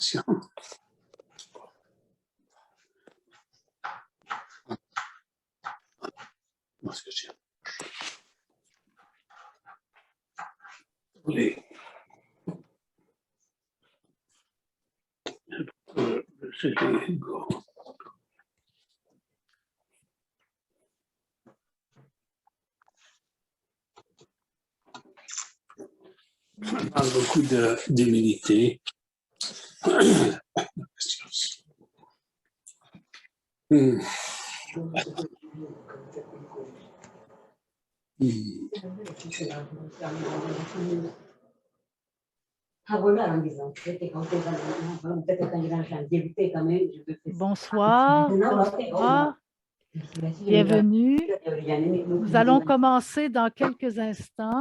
présentation. Parce que j'ai... Oui. C'était Hugo. On parle beaucoup d'humilité. Bonsoir, bonsoir, bienvenue. Nous allons commencer dans quelques instants.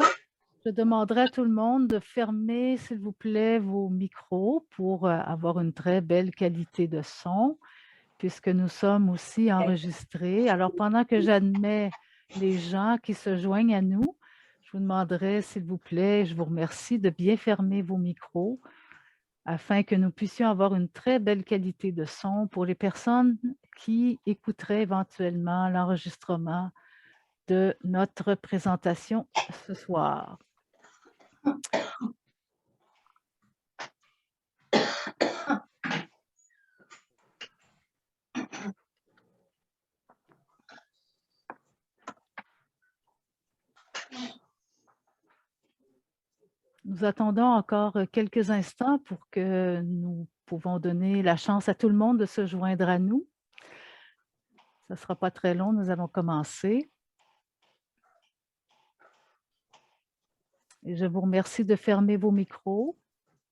Je demanderai à tout le monde de fermer, s'il vous plaît, vos micros pour avoir une très belle qualité de son, puisque nous sommes aussi enregistrés. Alors, pendant que j'admets les gens qui se joignent à nous, je vous demanderai, s'il vous plaît, je vous remercie de bien fermer vos micros afin que nous puissions avoir une très belle qualité de son pour les personnes qui écouteraient éventuellement l'enregistrement de notre présentation ce soir. Nous attendons encore quelques instants pour que nous pouvons donner la chance à tout le monde de se joindre à nous. Ce ne sera pas très long, nous allons commencer. Et je vous remercie de fermer vos micros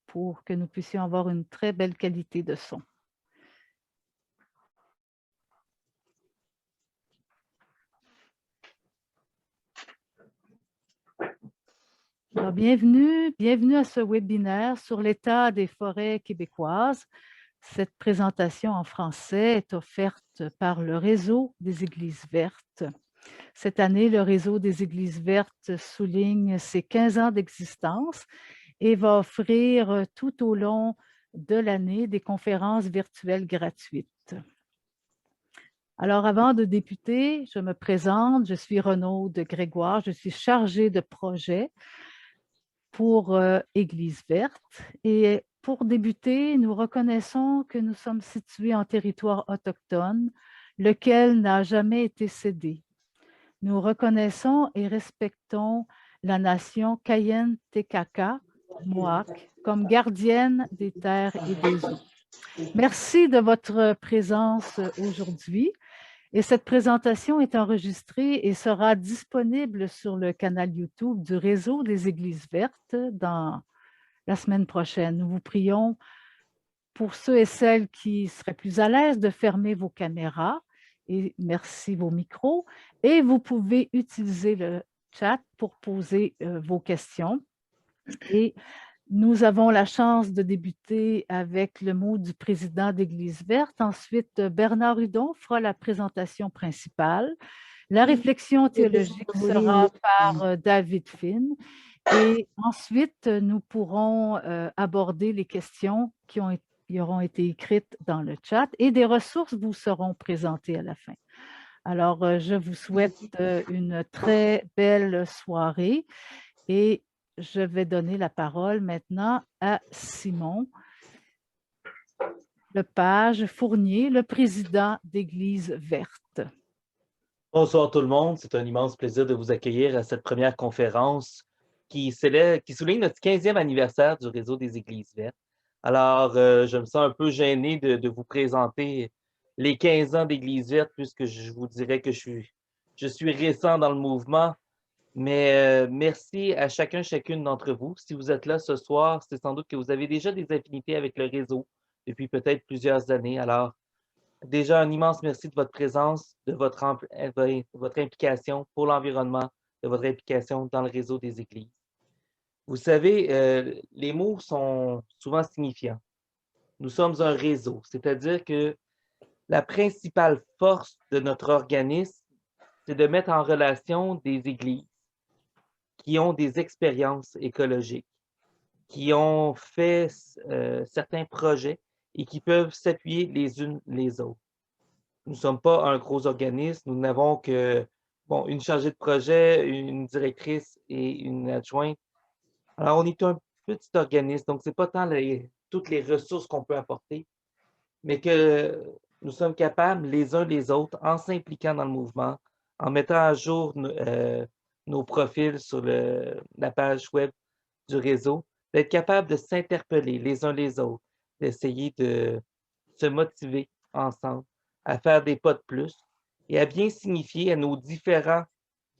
pour que nous puissions avoir une très belle qualité de son. Alors, bienvenue à ce webinaire sur l'état des forêts québécoises. Cette présentation en français est offerte par le Réseau des Églises vertes. Cette année, le Réseau des Églises vertes souligne ses 15 ans d'existence et va offrir tout au long de l'année des conférences virtuelles gratuites. Alors, avant de débuter, je me présente, je suis Renaude Grégoire, je suis chargée de projet pour Église verte. Et pour débuter, nous reconnaissons que nous sommes situés en territoire autochtone, lequel n'a jamais été cédé. Nous reconnaissons et respectons la nation Kayen-Tekaka, Mohawk, comme gardienne des terres et des eaux. Merci de votre présence aujourd'hui. Et cette présentation est enregistrée et sera disponible sur le canal YouTube du Réseau des Églises vertes dans la semaine prochaine. Nous vous prions, pour ceux et celles qui seraient plus à l'aise, de fermer vos caméras et merci vos micros. Et vous pouvez utiliser le chat pour poser vos questions. Et nous avons la chance de débuter avec le mot du président d'Église verte. Ensuite, Bernard Hudon fera la présentation principale. La réflexion théologique sera par David Finn. Et ensuite, nous pourrons aborder les questions qui auront été écrites dans le chat et des ressources vous seront présentées à la fin. Alors, je vous souhaite une très belle soirée et je vais donner la parole maintenant à Simon Lepage-Fournier, le président d'Église verte. Bonsoir tout le monde, c'est un immense plaisir de vous accueillir à cette première conférence qui souligne notre 15e anniversaire du Réseau des Églises vertes. Alors, je me sens un peu gêné de vous présenter les 15 ans d'Église verte puisque je vous dirais que je suis récent dans le mouvement. Mais merci à chacune d'entre vous. Si vous êtes là ce soir, c'est sans doute que vous avez déjà des affinités avec le réseau depuis peut-être plusieurs années. Alors, déjà un immense merci de votre présence, de votre implication pour l'environnement, de votre implication dans le réseau des églises. Vous savez, les mots sont souvent signifiants. Nous sommes un réseau, c'est-à-dire que la principale force de notre organisme, c'est de mettre en relation des églises qui ont des expériences écologiques, qui ont fait certains projets et qui peuvent s'appuyer les unes les autres. Nous ne sommes pas un gros organisme, nous n'avons que une chargée de projet, une directrice et une adjointe. Alors, on est un petit organisme, donc ce n'est pas tant toutes les ressources qu'on peut apporter, mais que nous sommes capables, les uns les autres, en s'impliquant dans le mouvement, en mettant à jour nos profils sur la page web du réseau, d'être capables de s'interpeller les uns les autres, d'essayer de se motiver ensemble, à faire des pas de plus et à bien signifier à nos différents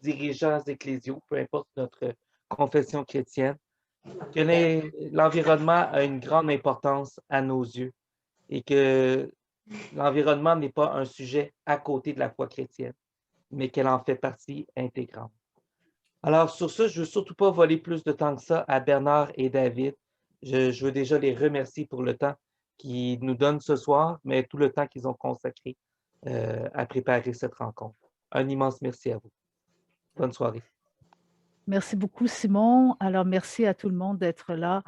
dirigeants ecclésiaux, peu importe notre confession chrétienne, que l'environnement a une grande importance à nos yeux et que l'environnement n'est pas un sujet à côté de la foi chrétienne, mais qu'elle en fait partie intégrante. Alors, sur ça, je ne veux surtout pas voler plus de temps que ça à Bernard et David. Je veux déjà les remercier pour le temps qu'ils nous donnent ce soir, mais tout le temps qu'ils ont consacré à préparer cette rencontre. Un immense merci à vous. Bonne soirée. Merci beaucoup, Simon. Alors, merci à tout le monde d'être là.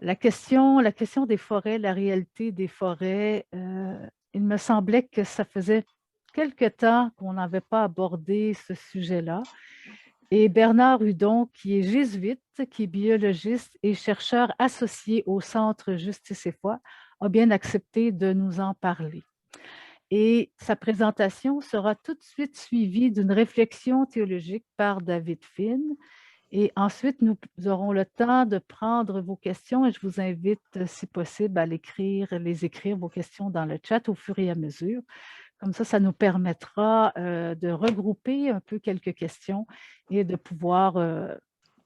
La question des forêts, la réalité des forêts, il me semblait que ça faisait quelque temps qu'on n'avait pas abordé ce sujet-là. Et Bernard Hudon, qui est jésuite, qui est biologiste et chercheur associé au Centre Justice et Foi, a bien accepté de nous en parler. Et sa présentation sera tout de suite suivie d'une réflexion théologique par David Finn. Et ensuite, nous aurons le temps de prendre vos questions et je vous invite, si possible, à les écrire, vos questions dans le chat au fur et à mesure. Comme ça nous permettra de regrouper un peu quelques questions et de pouvoir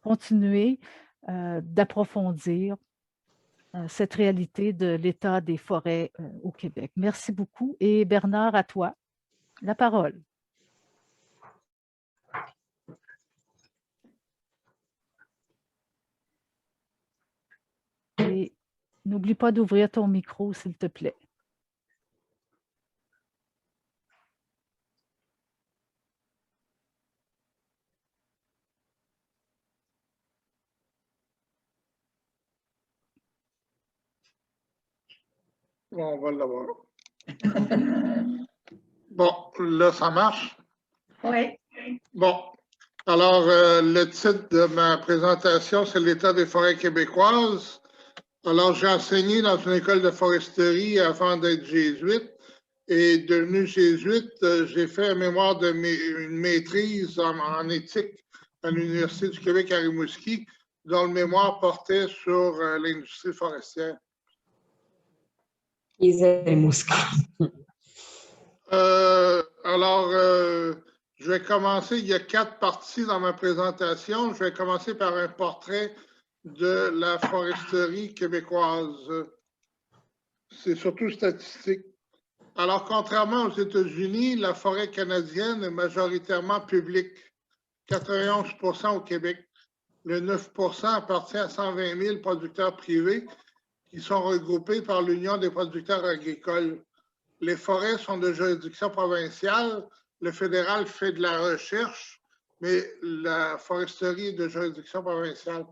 continuer d'approfondir cette réalité de l'état des forêts au Québec. Merci beaucoup. Et Bernard, à toi, la parole. Et n'oublie pas d'ouvrir ton micro, s'il te plaît. Bon, on va l'avoir. Bon, là, ça marche? Oui. Bon, alors, le titre de ma présentation, c'est l'état des forêts québécoises. Alors, j'ai enseigné dans une école de foresterie avant d'être jésuite. Et devenu jésuite, j'ai fait un mémoire une maîtrise en éthique à l'Université du Québec à Rimouski, dont le mémoire portait sur l'industrie forestière. Alors, je vais commencer, il y a 4 parties dans ma présentation. Je vais commencer par un portrait de la foresterie québécoise. C'est surtout statistique. Alors, contrairement aux États-Unis, la forêt canadienne est majoritairement publique, 91% au Québec. Le 9% appartient à 120 000 producteurs privés qui sont regroupés par l'Union des producteurs agricoles. Les forêts sont de juridiction provinciale. Le fédéral fait de la recherche, mais la foresterie est de juridiction provinciale.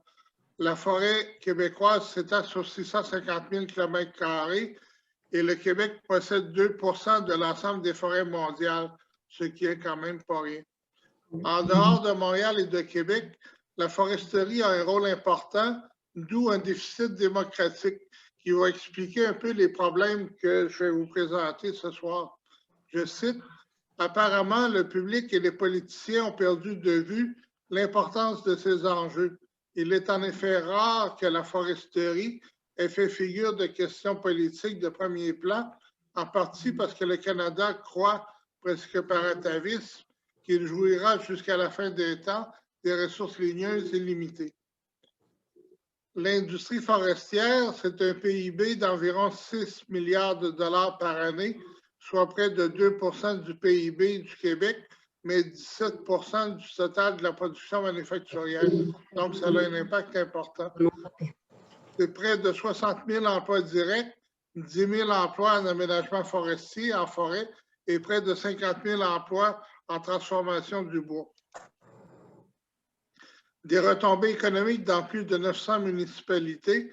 La forêt québécoise s'étend sur 650 000 km² et le Québec possède 2% de l'ensemble des forêts mondiales, ce qui est quand même pas rien. En dehors de Montréal et de Québec, la foresterie a un rôle important, d'où un déficit démocratique qui va expliquer un peu les problèmes que je vais vous présenter ce soir. Je cite, « Apparemment, le public et les politiciens ont perdu de vue l'importance de ces enjeux. Il est en effet rare que la foresterie ait fait figure de questions politiques de premier plan, en partie parce que le Canada croit, presque par atavisme, qu'il jouira jusqu'à la fin des temps des ressources ligneuses illimitées. L'industrie forestière, c'est un PIB d'environ 6 milliards de dollars par année, soit près de 2% du PIB du Québec, mais 17% du total de la production manufacturière. Donc, ça a un impact important. C'est près de 60 000 emplois directs, 10 000 emplois en aménagement forestier, en forêt, et près de 50 000 emplois en transformation du bois. Des retombées économiques dans plus de 900 municipalités,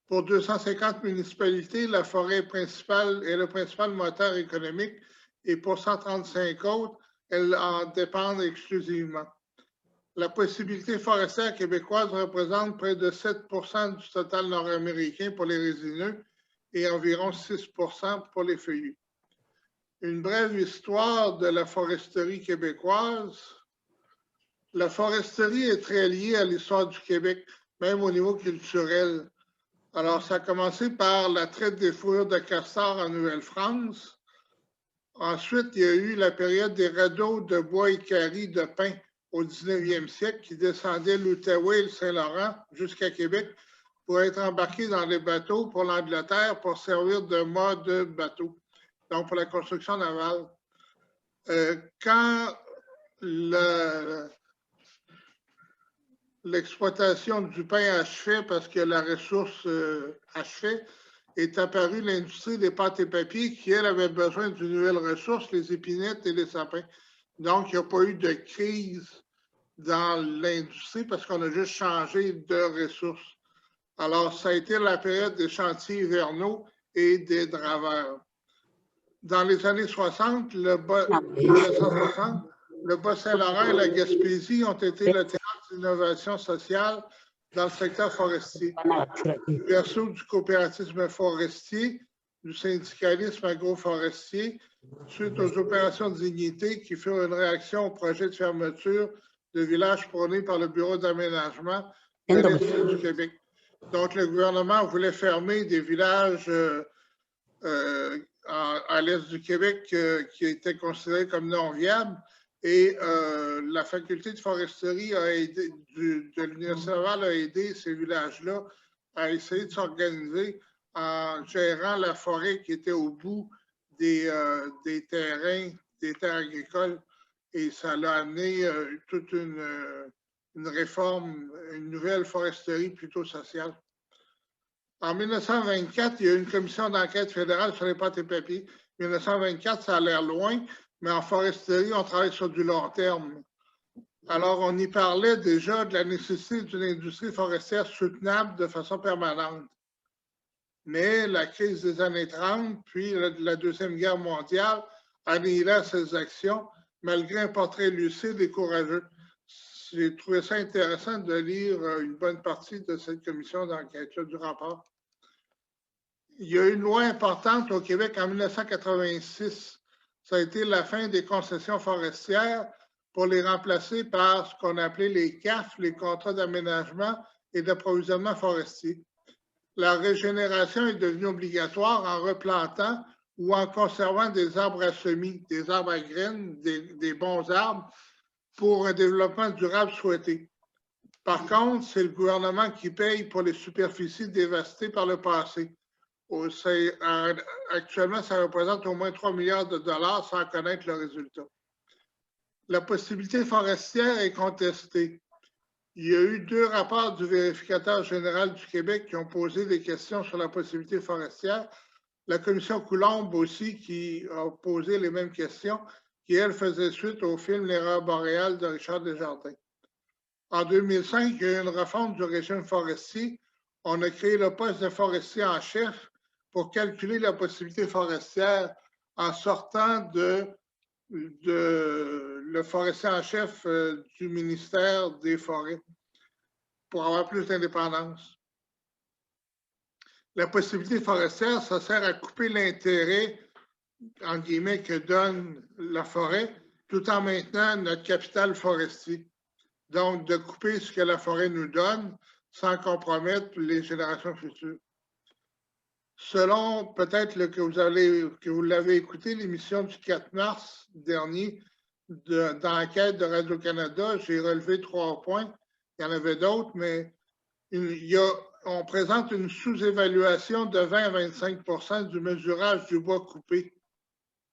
Pour 250 municipalités, la forêt principale est le principal moteur économique et pour 135 autres, elles en dépendent exclusivement. La possibilité forestière québécoise représente près de 7 du total nord-américain pour les résineux et environ 6 pour les feuillus. Une brève histoire de la foresterie québécoise. La foresterie est très liée à l'histoire du Québec, même au niveau culturel. Alors, ça a commencé par la traite des fourrures de castor en Nouvelle-France. Ensuite, il y a eu la période des radeaux de bois équarris de pin au 19e siècle qui descendaient l'Outaouais et le Saint-Laurent jusqu'à Québec pour être embarqués dans les bateaux pour l'Angleterre pour servir de mât de bateau, donc pour la construction navale. Quand l'exploitation du pain achevait, parce que la ressource achevait, est apparue l'industrie des pâtes et papiers qui, elle, avait besoin d'une nouvelle ressource, les épinettes et les sapins. Donc, il n'y a pas eu de crise dans l'industrie parce qu'on a juste changé de ressources. Alors, ça a été la période des chantiers hivernaux et des draveurs. Dans les années 60, le Bas-Saint-Laurent et la Gaspésie ont été le théâtre d'innovation sociale dans le secteur forestier. Du verso du coopératisme forestier, du syndicalisme agroforestier, suite aux opérations de dignité qui furent une réaction au projet de fermeture de villages prônés par le Bureau d'aménagement de l'Est du Québec. Donc, le gouvernement voulait fermer des villages à l'Est du Québec qui étaient considérés comme non viables. Et la faculté de foresterie de l'Université Laval a aidé ces villages-là à essayer de s'organiser en gérant la forêt qui était au bout des terrains, des terres agricoles. Et ça l'a amené toute une réforme, une nouvelle foresterie plutôt sociale. En 1924, il y a eu une commission d'enquête fédérale sur les pâtes et papiers. 1924, ça a l'air loin, mais en foresterie, on travaille sur du long terme. Alors, on y parlait déjà de la nécessité d'une industrie forestière soutenable de façon permanente. Mais la crise des années 30, puis la Deuxième Guerre mondiale, annihila ces actions, malgré un portrait lucide et courageux. J'ai trouvé ça intéressant de lire une bonne partie de cette commission d'enquête du rapport. Il y a eu une loi importante au Québec en 1986. Ça a été la fin des concessions forestières pour les remplacer par ce qu'on appelait les CAF, les contrats d'aménagement et d'approvisionnement forestier. La régénération est devenue obligatoire en replantant ou en conservant des arbres à semis, des arbres à graines, des bons arbres pour un développement durable souhaité. Par contre, c'est le gouvernement qui paye pour les superficies dévastées par le passé. Actuellement, ça représente au moins 3 milliards de dollars sans connaître le résultat. La possibilité forestière est contestée. Il y a eu 2 rapports du vérificateur général du Québec qui ont posé des questions sur la possibilité forestière. La commission Coulombe aussi qui a posé les mêmes questions, qui, elle, faisait suite au film L'erreur boréale de Richard Desjardins. En 2005, il y a eu une réforme du régime forestier. On a créé le poste de forestier en chef pour calculer la possibilité forestière en sortant le forestier en chef du ministère des Forêts pour avoir plus d'indépendance. La possibilité forestière, ça sert à couper l'intérêt, en guillemets, que donne la forêt, tout en maintenant notre capital forestier. Donc, de couper ce que la forêt nous donne sans compromettre les générations futures. Selon peut-être que vous l'avez écouté, l'émission du 4 mars dernier d'enquête de Radio-Canada, j'ai relevé 3 points. Il y en avait d'autres, mais on présente une sous-évaluation de 20 à 25 du mesurage du bois coupé.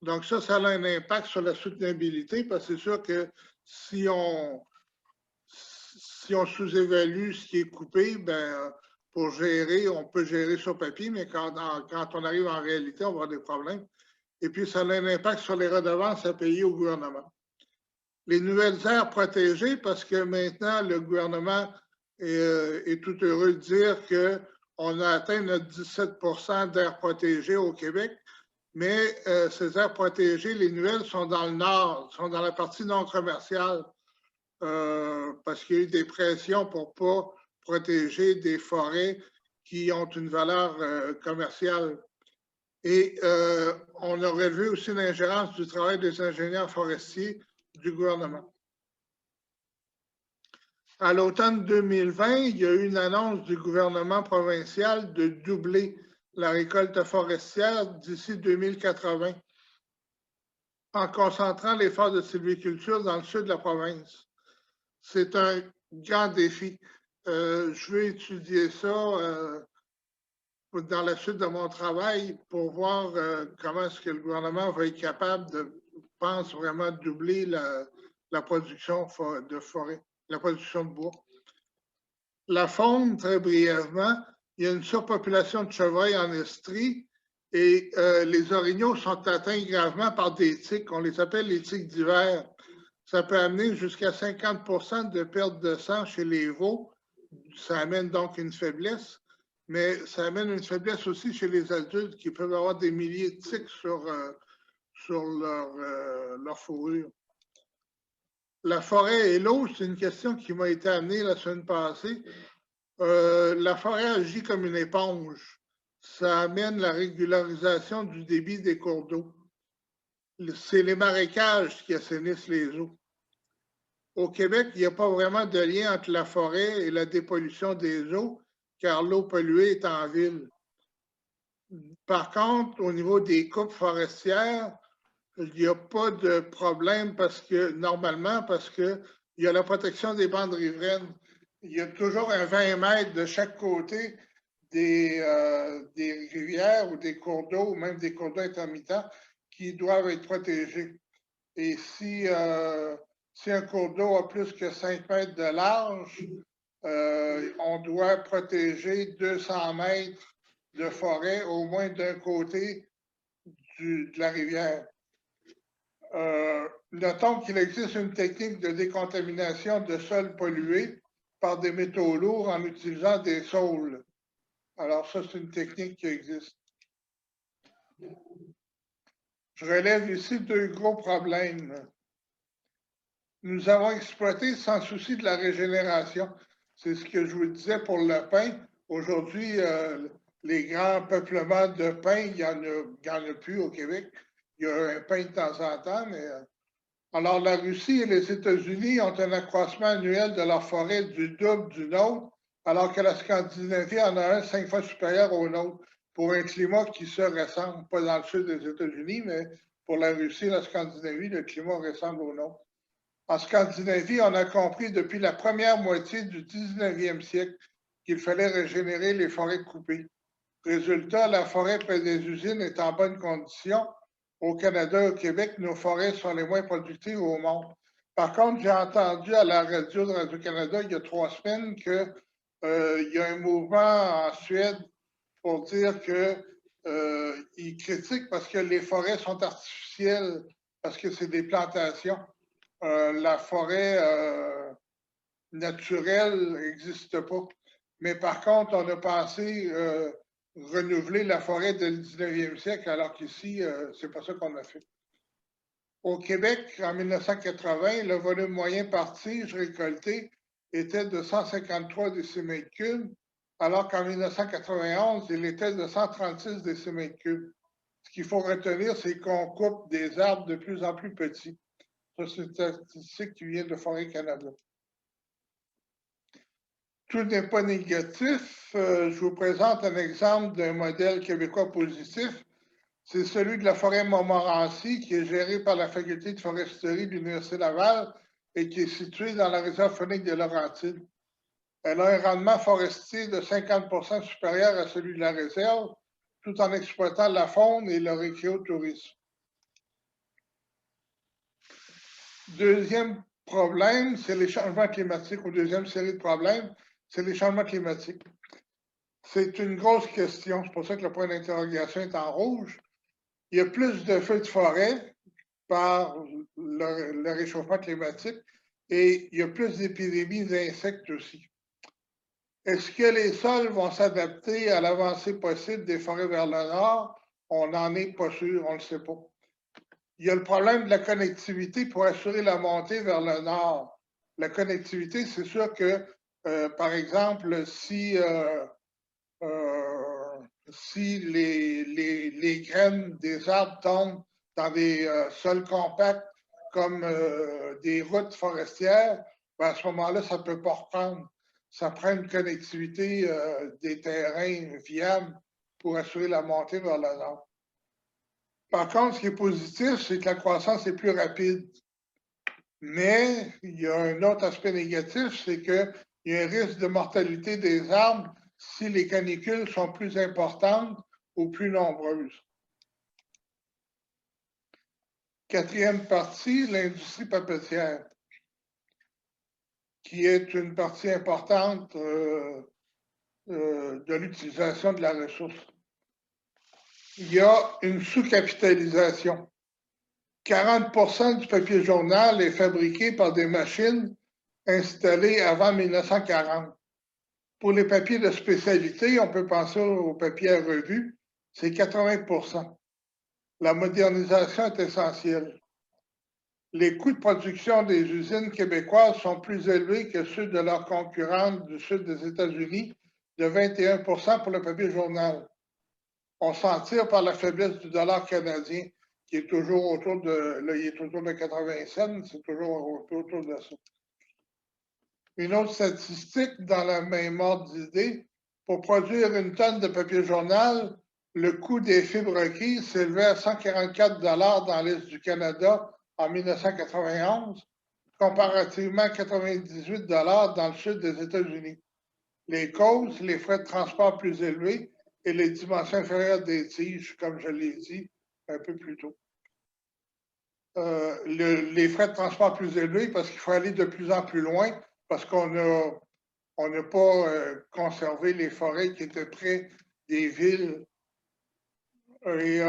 Donc ça a un impact sur la soutenabilité, parce que c'est sûr que si on sous-évalue ce qui est coupé, ben, pour gérer, on peut gérer sur papier, mais quand on arrive en réalité, on va avoir des problèmes. Et puis, ça a un impact sur les redevances à payer au gouvernement. Les nouvelles aires protégées, parce que maintenant, le gouvernement est tout heureux de dire on a atteint notre 17 d'aires protégées au Québec, mais ces aires protégées, les nouvelles, sont dans le nord, sont dans la partie non commerciale, parce qu'il y a eu des pressions pour ne pas protéger des forêts qui ont une valeur commerciale. Et on a relevé aussi l'ingérence du travail des ingénieurs forestiers du gouvernement. À l'automne 2020, il y a eu une annonce du gouvernement provincial de doubler la récolte forestière d'ici 2080, en concentrant l'effort de sylviculture dans le sud de la province. C'est un grand défi. Je vais étudier ça dans la suite de mon travail pour voir comment est-ce que le gouvernement va être capable de, pense vraiment, doubler la production de forêt, la production de bois. La faune, très brièvement, il y a une surpopulation de chevreuils en Estrie et les orignaux sont atteints gravement par des tiques. On les appelle les tiques d'hiver. Ça peut amener jusqu'à 50 de perte de sang chez les veaux. Ça amène donc une faiblesse, mais ça amène une faiblesse aussi chez les adultes qui peuvent avoir des milliers de tiques sur leur fourrure. La forêt et l'eau, c'est une question qui m'a été amenée la semaine passée. La forêt agit comme une éponge. Ça amène la régularisation du débit des cours d'eau. C'est les marécages qui assainissent les eaux. Au Québec, il n'y a pas vraiment de lien entre la forêt et la dépollution des eaux, car l'eau polluée est en ville. Par contre, au niveau des coupes forestières, il n'y a pas de problème normalement parce qu'il y a la protection des bandes riveraines. Il y a toujours un 20 mètres de chaque côté des rivières ou des cours d'eau, ou même des cours d'eau intermittents qui doivent être protégés. Et si un cours d'eau a plus que 5 mètres de large, on doit protéger 200 mètres de forêt au moins d'un côté de la rivière. Notons qu'il existe une technique de décontamination de sols pollués par des métaux lourds en utilisant des saules. Alors ça, c'est une technique qui existe. Je relève ici deux gros problèmes. Nous avons exploité sans souci de la régénération. C'est ce que je vous disais pour le pin. Aujourd'hui, les grands peuplements de pins, il n'y en a plus au Québec. Il y a un pin de temps en temps, mais... Alors, la Russie et les États-Unis ont un accroissement annuel de leur forêt du double du nôtre, alors que la Scandinavie en a un 5 fois supérieur au nôtre, pour un climat qui se ressemble, pas dans le sud des États-Unis, mais pour la Russie et la Scandinavie, le climat ressemble au nôtre. En Scandinavie, on a compris depuis la première moitié du 19e siècle qu'il fallait régénérer les forêts coupées. Résultat, la forêt près des usines est en bonne condition. Au Canada et au Québec, nos forêts sont les moins productives au monde. Par contre, j'ai entendu à la radio de Radio-Canada il y a 3 semaines qu'il y a un mouvement en Suède pour dire qu'ils critiquent parce que les forêts sont artificielles, parce que c'est des plantations. La forêt naturelle n'existe pas. Mais par contre, on a pensé renouveler la forêt du 19e siècle, alors qu'ici, c'est pas ça qu'on a fait. Au Québec, en 1980, le volume moyen par tige récolté était de 153 décimètres cubes, alors qu'en 1991, il était de 136 décimètres cubes. Ce qu'il faut retenir, c'est qu'on coupe des arbres de plus en plus petits. Ça, c'est une statistique qui vient de Forêt Canada. Tout n'est pas négatif. Je vous présente un exemple d'un modèle québécois positif. C'est celui de la forêt Montmorency, qui est gérée par la Faculté de foresterie de l'Université Laval et qui est située dans la réserve faunique des Laurentides. Elle a un rendement forestier de 50 supérieur à celui de la réserve, tout en exploitant la faune et le récréotourisme. Deuxième problème, c'est les changements climatiques, ou deuxième série de problèmes, c'est les changements climatiques. C'est une grosse question, c'est pour ça que le point d'interrogation est en rouge. Il y a plus de feux de forêt par le réchauffement climatique et il y a plus d'épidémies d'insectes aussi. Est-ce que les sols vont s'adapter à l'avancée possible des forêts vers le nord? On n'en est pas sûr, on ne le sait pas. Il y a le problème de la connectivité pour assurer la montée vers le nord. La connectivité, c'est sûr que, par exemple, si les graines des arbres tombent dans des sols compacts comme des routes forestières, ben à ce moment-là, ça ne peut pas reprendre. Ça prend une connectivité des terrains viables pour assurer la montée vers le nord. Par contre, ce qui est positif, c'est que la croissance est plus rapide. Mais il y a un autre aspect négatif, c'est qu'il y a un risque de mortalité des arbres si les canicules sont plus importantes ou plus nombreuses. Quatrième partie, l'industrie papetière, qui est une partie importante de l'utilisation de la ressource. Il y a une sous-capitalisation. 40% du papier journal est fabriqué par des machines installées avant 1940. Pour les papiers de spécialité, on peut penser au papier à revue, c'est 80%. La modernisation est essentielle. Les coûts de production des usines québécoises sont plus élevés que ceux de leurs concurrentes du sud des États-Unis, de 21% pour le papier journal. On s'en tire par la faiblesse du dollar canadien, qui est toujours autour de, là, il est autour de 80 cents, c'est toujours autour de ça. Une autre statistique dans la même ordre d'idée, pour produire une tonne de papier journal, le coût des fibres requises s'élevait à 144 $ dans l'Est du Canada en 1991, comparativement à 98 $ dans le sud des États-Unis. Les causes, les frais de transport plus élevés et les dimensions inférieures des tiges, comme je l'ai dit un peu plus tôt. Les frais de transport plus élevés parce qu'il faut aller de plus en plus loin parce qu'on n'a pas conservé les forêts qui étaient près des villes. Et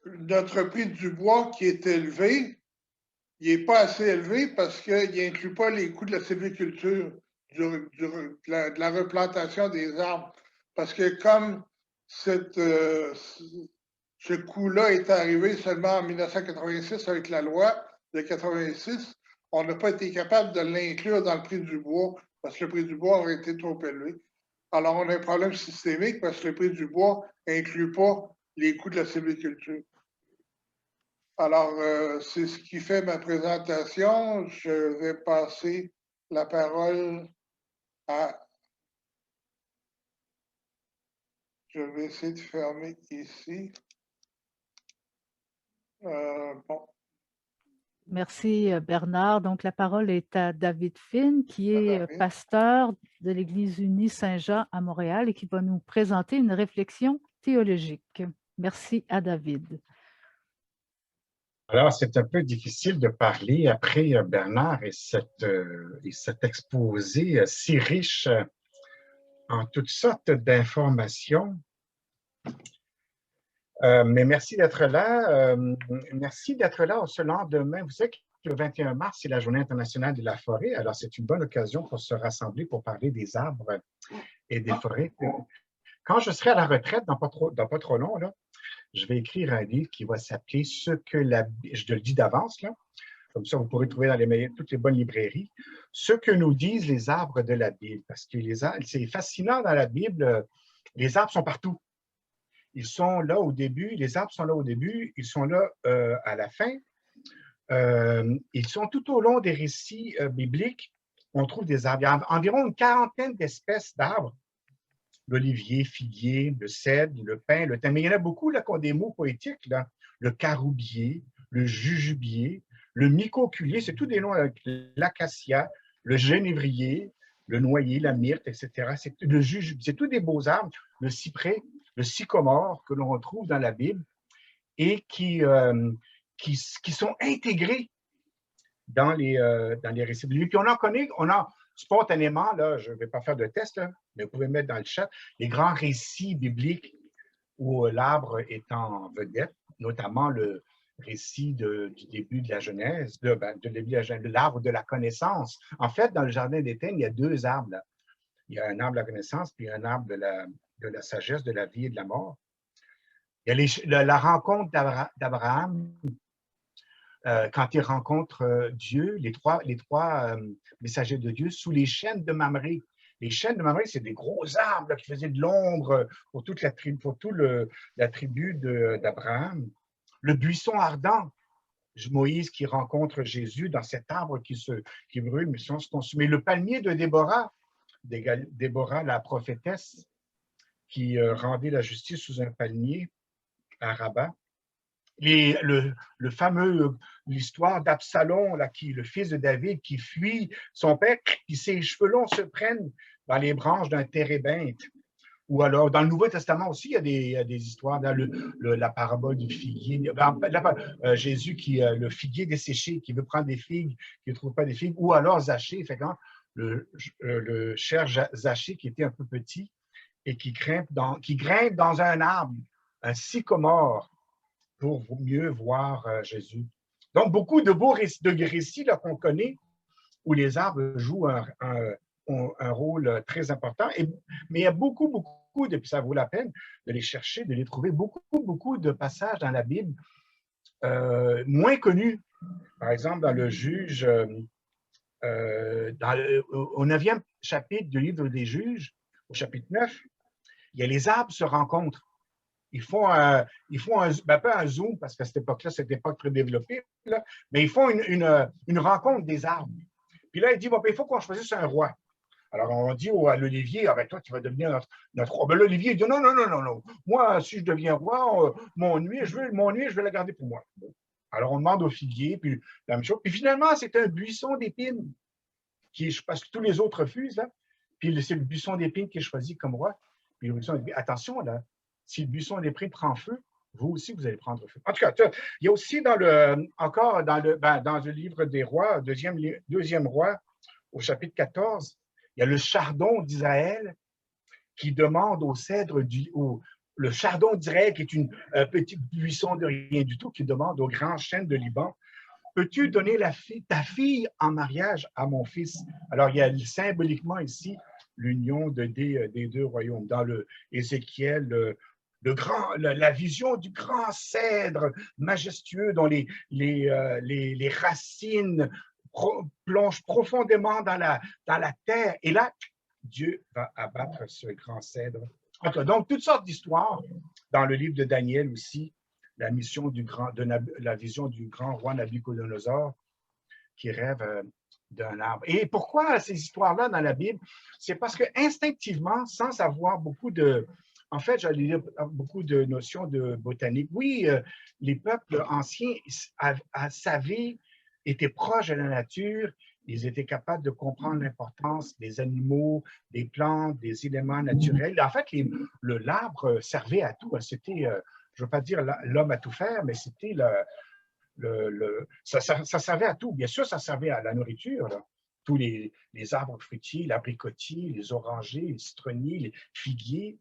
notre prix du bois qui est élevé, il n'est pas assez élevé parce qu'il n'inclut pas les coûts de la sylviculture, de la replantation des arbres. Parce que comme ce coût-là est arrivé seulement en 1986 avec la loi de 86, on n'a pas été capable de l'inclure dans le prix du bois parce que le prix du bois aurait été trop élevé. Alors, on a un problème systémique parce que le prix du bois n'inclut pas les coûts de la sylviculture. Alors, c'est ce qui fait ma présentation. Je vais passer la parole à... Je vais essayer de fermer ici. Bon. Merci Bernard. Donc la parole est à David Finn, qui est pasteur de l'Église unie Saint-Jean à Montréal et qui va nous présenter une réflexion théologique. Merci à David. Alors, c'est un peu difficile de parler après Bernard et cet exposé si riche en toutes sortes d'informations. Mais merci d'être là. Merci d'être là ce lendemain. Vous savez que le 21 mars, c'est la Journée internationale de la forêt. Alors, c'est une bonne occasion pour se rassembler pour parler des arbres et des forêts. Quand je serai à la retraite, dans pas trop long, là, je vais écrire un livre qui va s'appeler « Ce que la... » Je te le dis d'avance, là. Comme ça, vous pourrez trouver dans toutes les bonnes librairies « Ce que nous disent les arbres de la Bible ». Parce que c'est fascinant dans la Bible, les arbres sont partout. Ils sont là au début, les arbres sont là au début, ils sont là à la fin. Ils sont tout au long des récits bibliques. On trouve des arbres. Il y a environ une quarantaine d'espèces d'arbres. L'olivier, figuier, le cèdre, le pin, le thym. Mais il y en a beaucoup là, qui ont des mots poétiques. Là. Le caroubier, le jujubier, le mycoculier, c'est tous des noms avec l'acacia, le genévrier, le noyer, la myrte, etc. C'est tous des beaux arbres. Le cyprès, le sycomore que l'on retrouve dans la Bible et qui sont intégrés dans les récits bibliques. Puis on en connaît, spontanément, là, je ne vais pas faire de test, là, mais vous pouvez mettre dans le chat les grands récits bibliques où l'arbre est en vedette, notamment le récit du début de la Genèse, de l'arbre de la connaissance. En fait, dans le Jardin d'Éden, il y a deux arbres. Là. Il y a un arbre de la connaissance, puis un arbre de la sagesse, de la vie et de la mort. Il y a la rencontre d'Abraham, quand il rencontre Dieu, les trois messagers de Dieu, sous les chênes de Mamré. Les chênes de Mamré, c'est des gros arbres là, qui faisaient de l'ombre pour toute la tribu d'Abraham. Le buisson ardent, Moïse qui rencontre Jésus dans cet arbre qui brûle, mais sans se consumer. Le palmier de Déborah, la prophétesse, qui rendait la justice sous un palmier à Rabat. L'histoire d'Absalom, le fils de David, qui fuit son père, puis ses cheveux longs se prennent dans les branches d'un térébinthe. Ou alors, dans le Nouveau Testament aussi, il y a des histoires, dans la parabole du figuier, Jésus le figuier desséché, qui veut prendre des figues, qui ne trouve pas des figues, ou alors Zachée, le cher Zachée, qui était un peu petit, et qui grimpe dans un arbre, un sycomore, pour mieux voir Jésus. Donc, beaucoup de beaux récits qu'on connaît, où les arbres jouent un rôle très important. Mais il y a beaucoup, puis ça vaut la peine de les chercher, de les trouver, beaucoup de passages dans la Bible moins connus. Par exemple, dans le Juge, au 9e chapitre du livre des Juges, au chapitre 9, il y a les arbres se rencontrent. Ils font pas un zoom, parce qu'à cette époque-là, cette époque très développée, là, mais ils font une rencontre des arbres. Puis là, il dit, il faut qu'on choisisse un roi. Alors, on dit à l'olivier, toi, tu vas devenir notre roi. L'olivier, il dit, non. Moi, si je deviens roi, mon nuit, je vais la garder pour moi. Alors, on demande au figuier, puis la même chose. Puis finalement, c'est un buisson d'épines, parce que tous les autres refusent, là. Puis c'est le buisson d'épines qui est choisi comme roi. Puis le buisson d'épines, attention, là, si le buisson d'épines prend feu, vous aussi, vous allez prendre feu. En tout cas, il y a aussi dans le livre des rois, deuxième roi, au chapitre 14, il y a le chardon d'Israël qui demande au cèdre le chardon d'Israël, qui est un petit buisson de rien du tout, qui demande au grand chêne de Liban, peux-tu donner ta fille en mariage à mon fils? Alors, il y a symboliquement ici l'union des deux royaumes. Dans le Ézéchiel, la vision du grand cèdre majestueux dont les racines plongent profondément dans la terre. Et là, Dieu va abattre ce grand cèdre. Donc, toutes sortes d'histoires. Dans le livre de Daniel aussi, la vision du grand roi Nabuchodonosor qui rêve d'un arbre. Et pourquoi ces histoires-là dans la Bible? C'est parce que instinctivement, sans avoir beaucoup de notions de botanique. Oui, les peuples anciens savaient, étaient proches de la nature, ils étaient capables de comprendre l'importance des animaux, des plantes, des éléments naturels. En fait, l'arbre servait à tout. C'était, je ne veux pas dire l'homme à tout faire, mais c'était ça servait à tout. Bien sûr, ça servait à la nourriture, là. Tous les arbres fruitiers, l'abricotier, les orangers, les citronniers, les figuiers.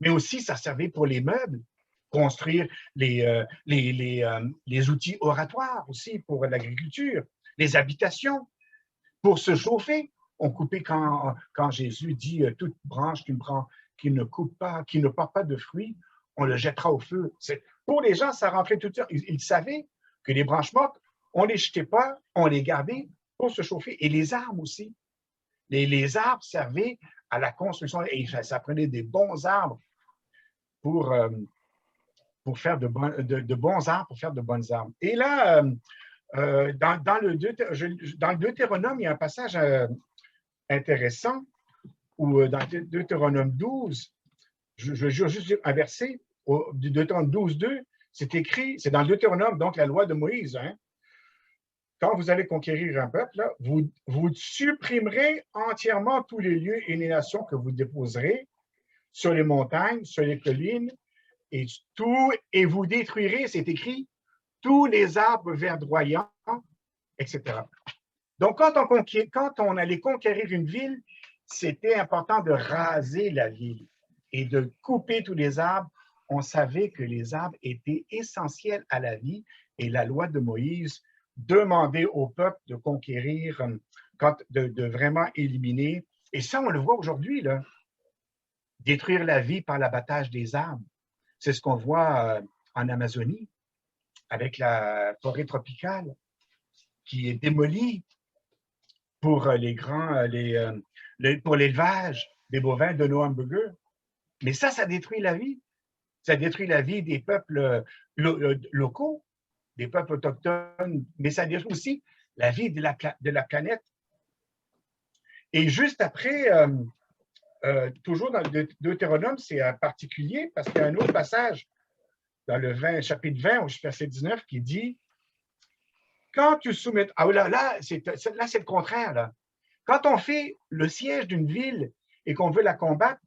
Mais aussi, ça servait pour les meubles, construire les outils oratoires aussi pour l'agriculture, les habitations, pour se chauffer. On coupait quand Jésus dit toute branche qui ne porte pas de fruits, on le jettera au feu. Pour les gens, ça rentrait tout de suite. Ils savaient que les branches mortes, on ne les jetait pas, on les gardait pour se chauffer. Et les arbres aussi. Les arbres servaient à la construction, et ça prenait des bons arbres pour faire de bons arbres, pour faire de bonnes armes. Et là, dans le Deutéronome, il y a un passage intéressant où dans Deutéronome 12, je vais juste un verset, du Deutéronome 12, 2, c'est écrit, c'est dans le Deutéronome, donc la loi de Moïse, hein. Quand vous allez conquérir un peuple, là, vous supprimerez entièrement tous les lieux et les nations que vous déposerez sur les montagnes, sur les collines, et vous détruirez, c'est écrit, tous les arbres verdoyants, etc. Donc, quand on allait conquérir une ville, c'était important de raser la ville et de couper tous les arbres. On savait que les arbres étaient essentiels à la vie et la loi de Moïse demandait au peuple de conquérir, de vraiment éliminer Et ça, on le voit aujourd'hui, là. Détruire la vie par l'abattage des arbres. C'est ce qu'on voit en Amazonie, avec la forêt tropicale qui est démolie pour pour l'élevage des bovins de nos hamburgers. Mais ça détruit la vie. Ça détruit la vie des peuples locaux, des peuples autochtones, mais ça détruit aussi la vie de la planète. Et juste après, toujours dans le Deutéronome, c'est particulier parce qu'il y a un autre passage dans le chapitre 20 au verset 19 qui dit quand tu soumets. Ah là, c'est le contraire. Là. Quand on fait le siège d'une ville et qu'on veut la combattre,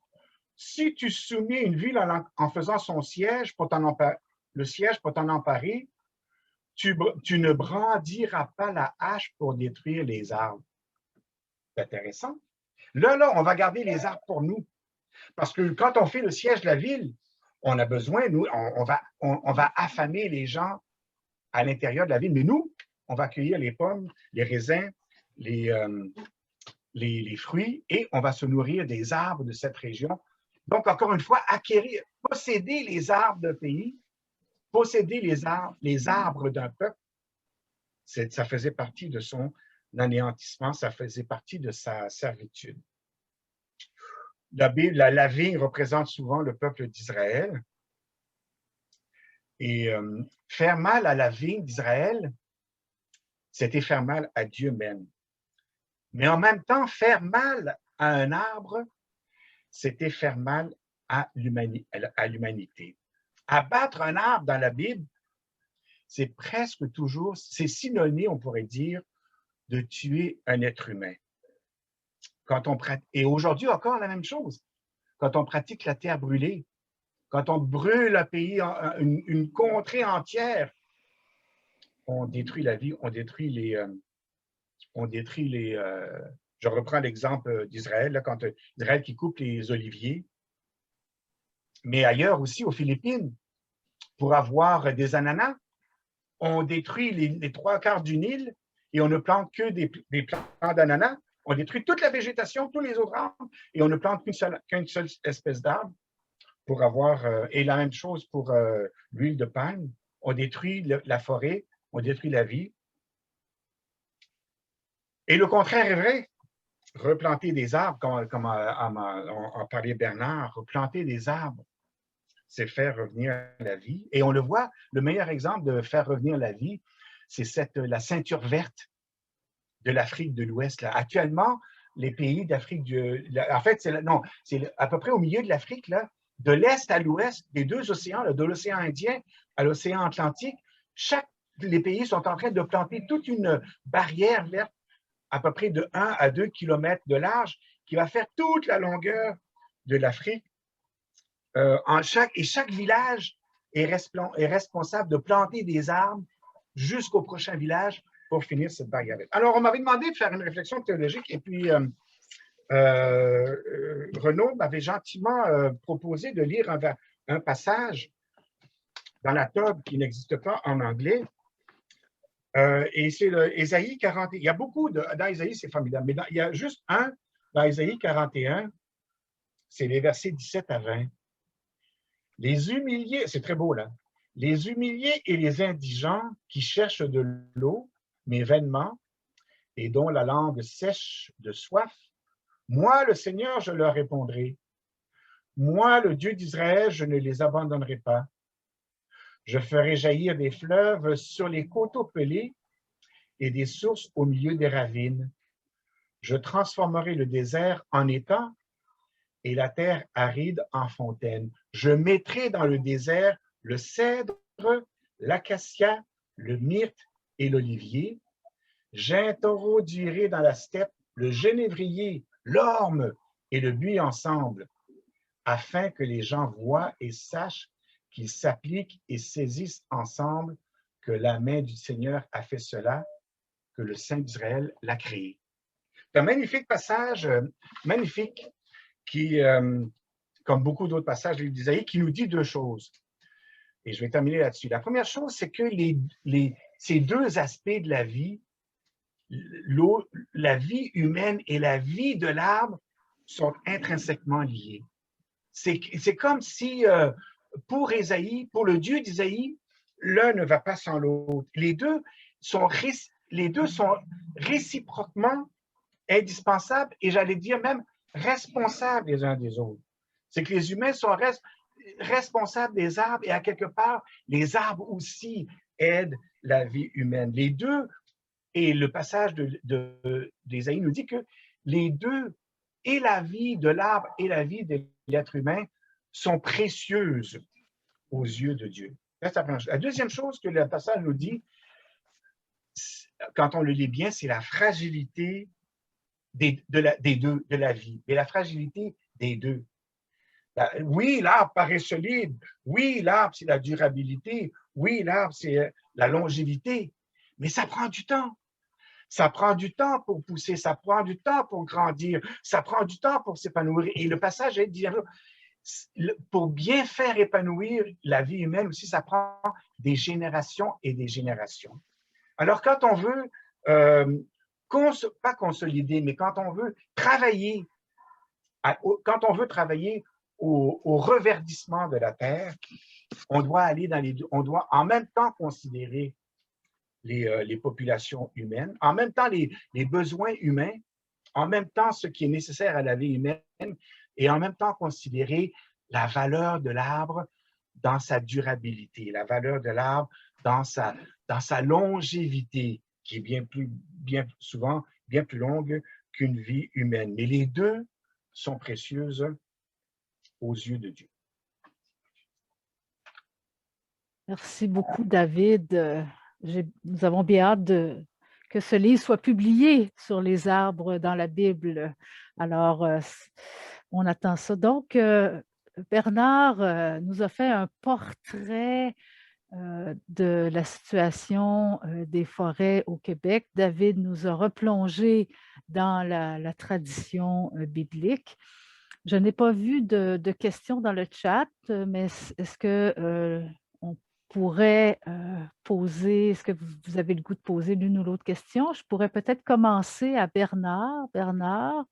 si tu soumets une ville en faisant son siège pour le siège pour t'en emparer, tu ne brandiras pas la hache pour détruire les arbres. C'est intéressant. Là, on va garder les arbres pour nous. Parce que quand on fait le siège de la ville, on a besoin, nous, on va affamer les gens à l'intérieur de la ville. Mais nous, on va accueillir les pommes, les raisins, les fruits et on va se nourrir des arbres de cette région. Donc, encore une fois, posséder les arbres d'un pays, posséder les arbres d'un peuple, ça faisait partie de son anéantissement, ça faisait partie de sa servitude. La vigne représente souvent le peuple d'Israël. Et faire mal à la vigne d'Israël, c'était faire mal à Dieu même. Mais en même temps, faire mal à un arbre, c'était faire mal à l'humanité. Abattre un arbre dans la Bible, c'est presque toujours, c'est synonyme, on pourrait dire, de tuer un être humain. Et aujourd'hui encore la même chose. Quand on pratique la terre brûlée, quand on brûle un pays, une contrée entière, on détruit la vie, on détruit je reprends l'exemple d'Israël, là, quand Israël qui coupe les oliviers, mais ailleurs aussi, aux Philippines, pour avoir des ananas, on détruit les 3/4 du Nil et on ne plante que des plants d'ananas. On détruit toute la végétation, tous les autres arbres, et on ne plante qu'une seule espèce d'arbre pour avoir... et la même chose pour l'huile de palme. On détruit la forêt, on détruit la vie. Et le contraire est vrai. Replanter des arbres, comme en parlait Bernard, replanter des arbres, c'est faire revenir la vie. Et on le voit, le meilleur exemple de faire revenir la vie, c'est la ceinture verte de l'Afrique de l'Ouest. Actuellement, les pays d'Afrique en fait, c'est à peu près au milieu de l'Afrique, là, de l'Est à l'Ouest, des deux océans, là, de l'océan Indien à l'océan Atlantique, les pays sont en train de planter toute une barrière verte à peu près de 1 à 2 kilomètres de large qui va faire toute la longueur de l'Afrique. Et chaque village est responsable de planter des arbres jusqu'au prochain village pour finir cette barrière. Alors, on m'avait demandé de faire une réflexion théologique et puis Renaud m'avait gentiment proposé de lire un passage dans la Tob qui n'existe pas en anglais. Et c'est Ésaïe 41. Il y a beaucoup dans Ésaïe, c'est formidable, mais il y a juste un dans Ésaïe 41, c'est les versets 17 à 20. Les humiliés, c'est très beau là, les humiliés et les indigents qui cherchent de l'eau, mais vainement, et dont la langue sèche de soif, moi, le Seigneur, je leur répondrai. Moi, le Dieu d'Israël, je ne les abandonnerai pas. Je ferai jaillir des fleuves sur les coteaux pelés et des sources au milieu des ravines. Je transformerai le désert en étang et la terre aride en fontaine. Je mettrai dans le désert le cèdre, l'acacia, le myrte et l'olivier. J'introduirai dans la steppe le genévrier, l'orme et le buis ensemble, afin que les gens voient et sachent qu'ils s'appliquent et saisissent ensemble que la main du Seigneur a fait cela, que le Saint d'Israël l'a créé. C'est un magnifique passage, magnifique, qui, comme beaucoup d'autres passages de l'Isaïe, qui nous dit deux choses. Et je vais terminer là-dessus. La première chose, c'est que ces deux aspects de la vie, la vie humaine et la vie de l'arbre, sont intrinsèquement liés. C'est comme si, pour Ésaïe, pour le Dieu d'Ésaïe, l'un ne va pas sans l'autre. Les deux sont réciproquement indispensables et j'allais dire même responsables les uns des autres. C'est que les humains sont responsables des arbres et à quelque part, les arbres aussi aident la vie humaine. Les deux, et le passage d'Ésaïe nous dit que les deux, et la vie de l'arbre et la vie de l'être humain, sont précieuses aux yeux de Dieu. La deuxième chose que le passage nous dit, quand on le lit bien, c'est la fragilité de la vie, et la fragilité des deux. Oui, l'arbre paraît solide. Oui, l'arbre, c'est la durabilité. Oui, l'arbre, c'est la longévité. Mais ça prend du temps. Ça prend du temps pour pousser, ça prend du temps pour grandir, ça prend du temps pour s'épanouir. Et le passage est dit, pour bien faire épanouir la vie humaine aussi, ça prend des générations et des générations. Alors, quand on veut, pas consolider, mais quand on veut travailler, au reverdissement de la terre, on doit aller dans les deux, on doit en même temps considérer les populations humaines, en même temps les besoins humains, en même temps ce qui est nécessaire à la vie humaine, et en même temps considérer la valeur de l'arbre dans sa durabilité, la valeur de l'arbre dans sa longévité, qui est bien souvent bien plus longue qu'une vie humaine. Mais les deux sont précieuses aux yeux de Dieu. Merci beaucoup, David. Nous avons bien hâte que ce livre soit publié sur les arbres dans la Bible. Alors, on attend ça. Donc, Bernard nous a fait un portrait de la situation des forêts au Québec. David nous a replongé dans la tradition biblique. Je n'ai pas vu de questions dans le chat, mais est-ce que on pourrait poser, est-ce que vous avez le goût de poser l'une ou l'autre question? Je pourrais peut-être commencer à Bernard. Bernard,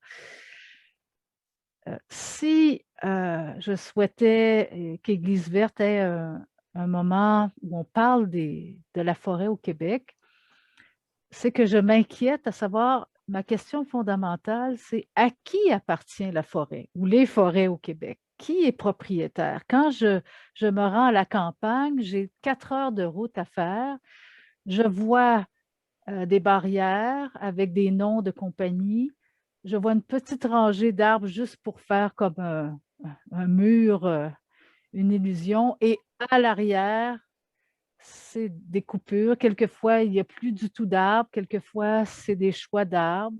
si je souhaitais qu'Église verte ait un moment où on parle de la forêt au Québec, c'est que je m'inquiète à savoir, ma question fondamentale, c'est à qui appartient la forêt ou les forêts au Québec? Qui est propriétaire? Quand je me rends à la campagne, j'ai 4 heures de route à faire, je vois des barrières avec des noms de compagnies, je vois une petite rangée d'arbres juste pour faire comme un mur, une illusion, et à l'arrière, c'est des coupures. Quelquefois, il n'y a plus du tout d'arbres. Quelquefois, c'est des choix d'arbres.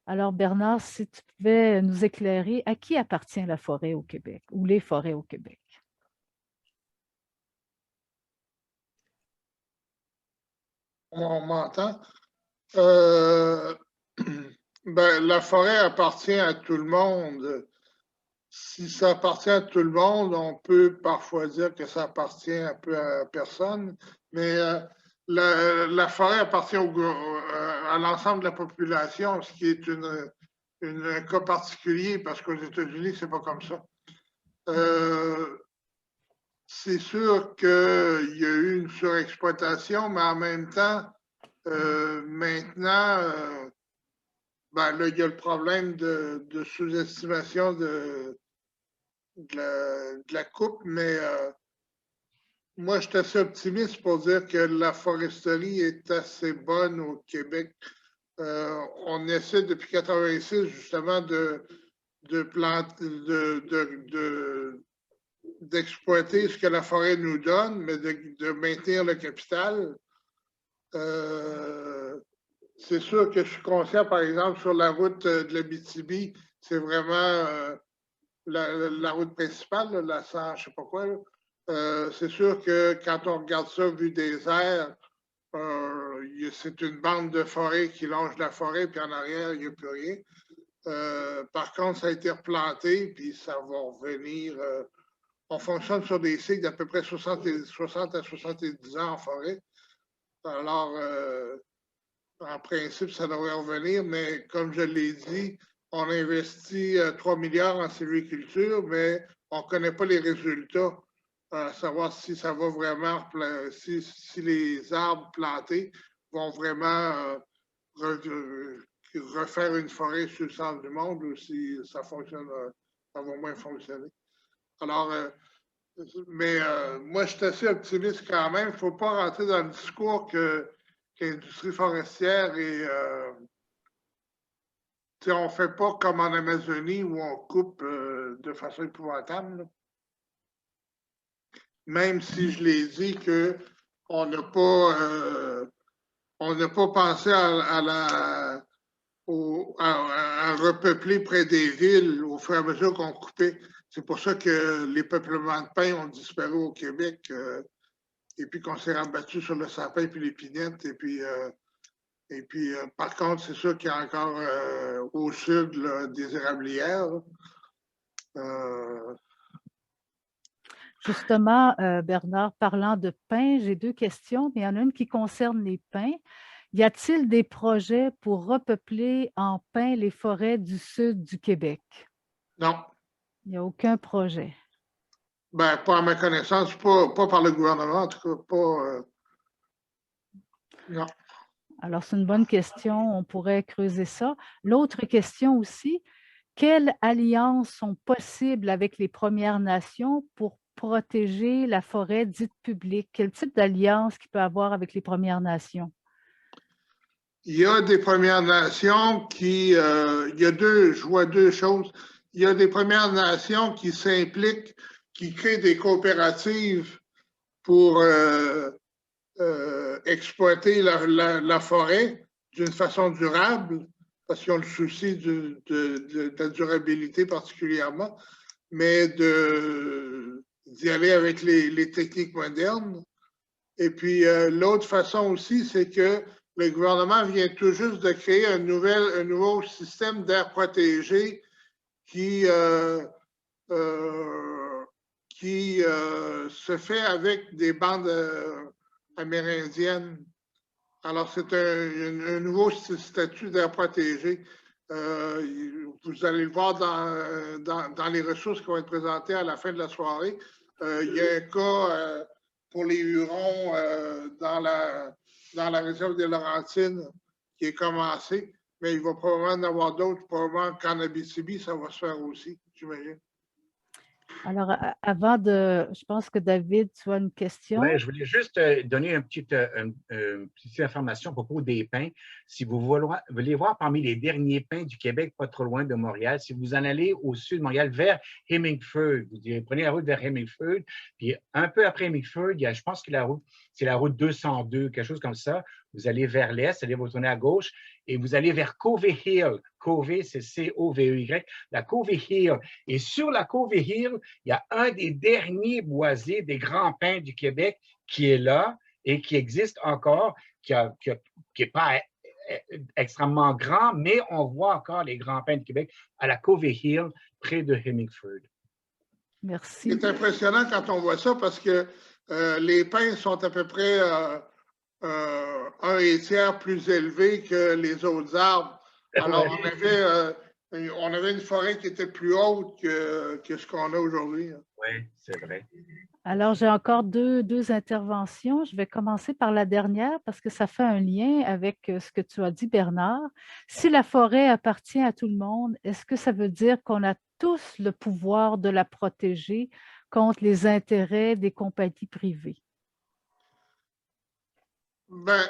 Alors, Bernard, si tu pouvais nous éclairer, à qui appartient la forêt au Québec ou les forêts au Québec? On m'entend? La forêt appartient à tout le monde. Si ça appartient à tout le monde, on peut parfois dire que ça appartient un peu à personne, mais la forêt appartient à l'ensemble de la population, ce qui est un cas particulier parce qu'aux États-Unis, c'est pas comme ça. C'est sûr qu'il y a eu une surexploitation, mais en même temps, maintenant, là, il y a le problème de sous-estimation de la coupe, mais moi, je suis assez optimiste pour dire que la foresterie est assez bonne au Québec. On essaie depuis 1986 justement d'exploiter ce que la forêt nous donne, mais de maintenir le capital. C'est sûr que je suis conscient, par exemple, sur la route de l'Abitibi, c'est vraiment la route principale, là, la 100, je ne sais pas quoi. C'est sûr que quand on regarde ça vu des airs, c'est une bande de forêt qui longe la forêt, puis en arrière, il n'y a plus rien. Par contre, ça a été replanté, puis ça va revenir. On fonctionne sur des cycles d'à peu près 60 à 70 ans en forêt. Alors, en principe, ça devrait revenir, mais comme je l'ai dit, on investit 3 milliards en sylviculture, mais on ne connaît pas les résultats, savoir si ça va vraiment, si les arbres plantés vont vraiment refaire une forêt sur le centre du monde ou si ça fonctionne, ça va moins fonctionner. Alors, mais moi, je suis assez optimiste quand même. Il ne faut pas rentrer dans le discours que l'industrie forestière est. On ne fait pas comme en Amazonie où on coupe de façon épouvantable. Là. Même si je l'ai dit qu'on n'a pas pensé à repeupler près des villes au fur et à mesure qu'on coupait. C'est pour ça que les peuplements de pins ont disparu au Québec et puis qu'on s'est rabattu sur le sapin et puis l'épinette. Et puis, par contre, c'est sûr qu'il y a encore au sud là, des érablières. Justement, Bernard, parlant de pins, j'ai 2 questions, mais il y en a une qui concerne les pins. Y a-t-il des projets pour repeupler en pins les forêts du sud du Québec? Non. Il n'y a aucun projet. Ben, pas à ma connaissance, pas par le gouvernement, en tout cas, pas. Non. Alors, c'est une bonne question, on pourrait creuser ça. L'autre question aussi, quelles alliances sont possibles avec les Premières Nations pour protéger la forêt dite publique? Quel type d'alliance qu'il peut y avoir avec les Premières Nations? Il y a des Premières Nations qui, je vois 2 choses. Il y a des Premières Nations qui s'impliquent, qui créent des coopératives pour exploiter la forêt d'une façon durable, parce qu'ils ont le souci de la durabilité particulièrement, mais d'y aller avec les techniques modernes. Et puis, l'autre façon aussi, c'est que le gouvernement vient tout juste de créer un nouveau système d'air protégé qui se fait avec des bandes amérindiennes. Alors, c'est un nouveau statut d'air protégé. Vous allez le voir dans les ressources qui vont être présentées à la fin de la soirée. Il y a un cas pour les Hurons dans la réserve des Laurentides qui est commencé, mais il va probablement en avoir d'autres, probablement qu'en Abitibi, ça va se faire aussi, j'imagine. Alors, avant de... Je pense que David, tu as une question. Oui, je voulais juste donner une petite information à propos des pins. Si vous voulez voir parmi les derniers pins du Québec, pas trop loin de Montréal, si vous en allez au sud de Montréal, vers Hemingford, vous prenez la route vers Hemingford, puis un peu après Hemingford, je pense que c'est la route 202, quelque chose comme ça. Vous allez vers l'est, vous tournez à gauche, et vous allez vers Covey Hill. Covey, c'est C-O-V-E-Y, la Covey Hill. Et sur la Covey Hill, il y a un des derniers boisés des grands pins du Québec qui est là et qui existe encore, qui n'est pas extrêmement grand, mais on voit encore les grands pins du Québec à la Covey Hill, près de Hemingford. Merci. C'est impressionnant quand on voit ça parce que les pins sont à peu près 1/3 plus élevés que les autres arbres. Alors, on avait une forêt qui était plus haute que ce qu'on a aujourd'hui. Oui, c'est vrai. Alors, j'ai encore deux interventions. Je vais commencer par la dernière parce que ça fait un lien avec ce que tu as dit, Bernard. Si la forêt appartient à tout le monde, est-ce que ça veut dire qu'on a tous le pouvoir de la protéger contre les intérêts des compagnies privées? Ben,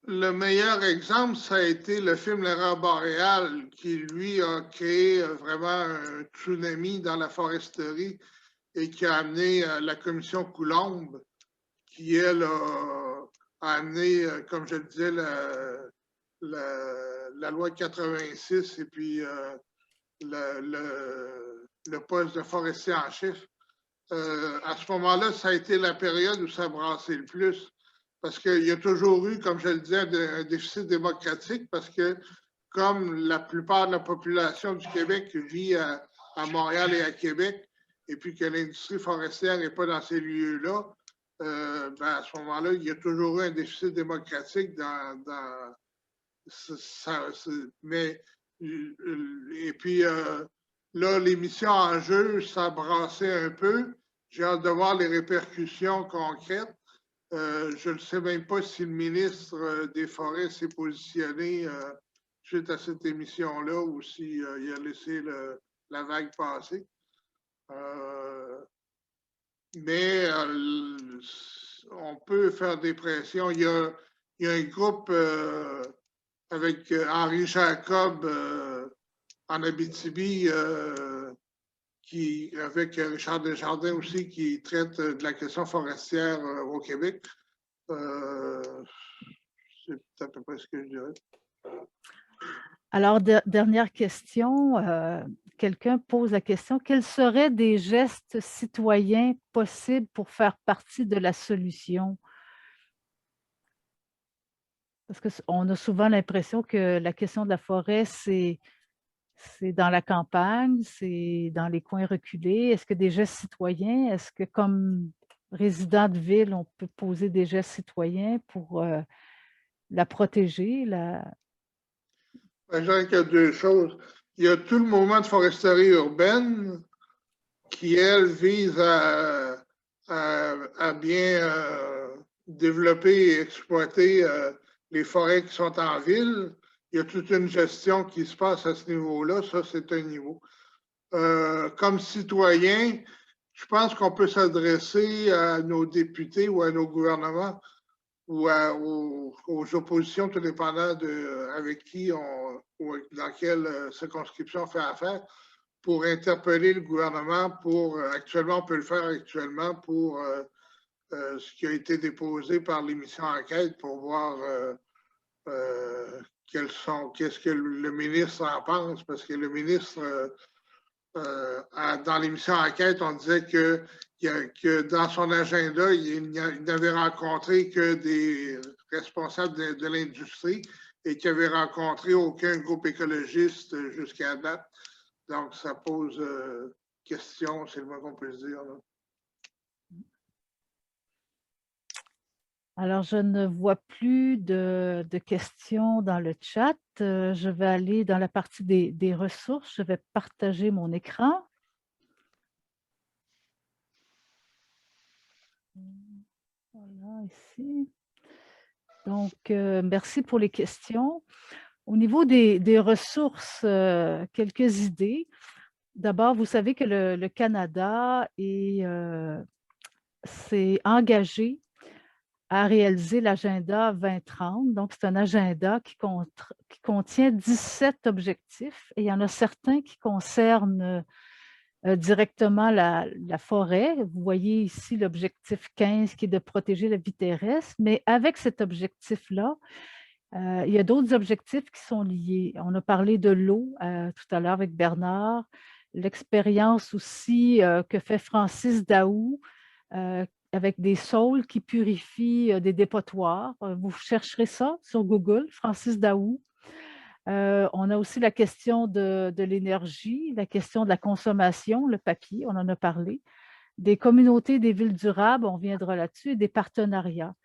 le meilleur exemple, ça a été le film L'Aurore boréale, qui, lui, a créé vraiment un tsunami dans la foresterie et qui a amené la commission Coulombe, qui, elle, a amené, comme je le disais, la loi 86 et puis le poste de forestier en chef. À ce moment-là, ça a été la période où ça brassait le plus. Parce qu'il y a toujours eu, comme je le disais, un déficit démocratique, parce que comme la plupart de la population du Québec vit à Montréal et à Québec, et puis que l'industrie forestière n'est pas dans ces lieux-là, à ce moment-là, il y a toujours eu un déficit démocratique mais Et puis, là, les missions en jeu, ça brassait un peu. J'ai hâte de voir les répercussions concrètes. Je ne sais même pas si le ministre des Forêts s'est positionné suite à cette émission-là ou s'il a laissé la vague passer. Mais on peut faire des pressions. Il y a un groupe avec Henri Jacob en Abitibi, avec Richard Desjardins aussi, qui traite de la question forestière au Québec. C'est à peu près ce que je dirais. Alors, dernière question. Quelqu'un pose la question, quels seraient des gestes citoyens possibles pour faire partie de la solution? Parce qu'on a souvent l'impression que la question de la forêt, c'est dans la campagne, c'est dans les coins reculés. Est-ce que des gestes citoyens, est-ce que comme résident de ville, on peut poser des gestes citoyens pour la protéger? Je dirais qu'il y a deux choses. Il y a tout le mouvement de foresterie urbaine qui, elle, vise à bien développer et exploiter les forêts qui sont en ville. Il y a toute une gestion qui se passe à ce niveau-là. Ça, c'est un niveau. Comme citoyen, je pense qu'on peut s'adresser à nos députés ou à nos gouvernements ou aux oppositions, tout dépendant avec qui ou dans quelle circonscription on fait affaire, pour interpeller le gouvernement actuellement, on peut le faire actuellement pour ce qui a été déposé par l'émission Enquête pour voir qu'est-ce que le ministre en pense, parce que le ministre, dans l'émission Enquête, on disait que dans son agenda, il n'avait rencontré que des responsables de l'industrie et qu'il n'avait rencontré aucun groupe écologiste jusqu'à date. Donc, ça pose question, c'est le moins qu'on peut se dire. Là. Alors, je ne vois plus de questions dans le chat. Je vais aller dans la partie des ressources. Je vais partager mon écran. Voilà, ici. Donc, merci pour les questions. Au niveau des ressources, quelques idées. D'abord, vous savez que le Canada s'est engagé à réaliser l'agenda 2030. Donc, c'est un agenda qui contient 17 objectifs et il y en a certains qui concernent directement la forêt. Vous voyez ici l'objectif 15 qui est de protéger la vie terrestre, mais avec cet objectif-là, il y a d'autres objectifs qui sont liés. On a parlé de l'eau tout à l'heure avec Bernard, l'expérience aussi que fait Francis Daou avec des saules qui purifient des dépotoirs. Vous chercherez ça sur Google, Francis Daou. On a aussi la question de l'énergie, la question de la consommation, le papier, on en a parlé, des communautés, des villes durables, on viendra là-dessus, et des partenariats.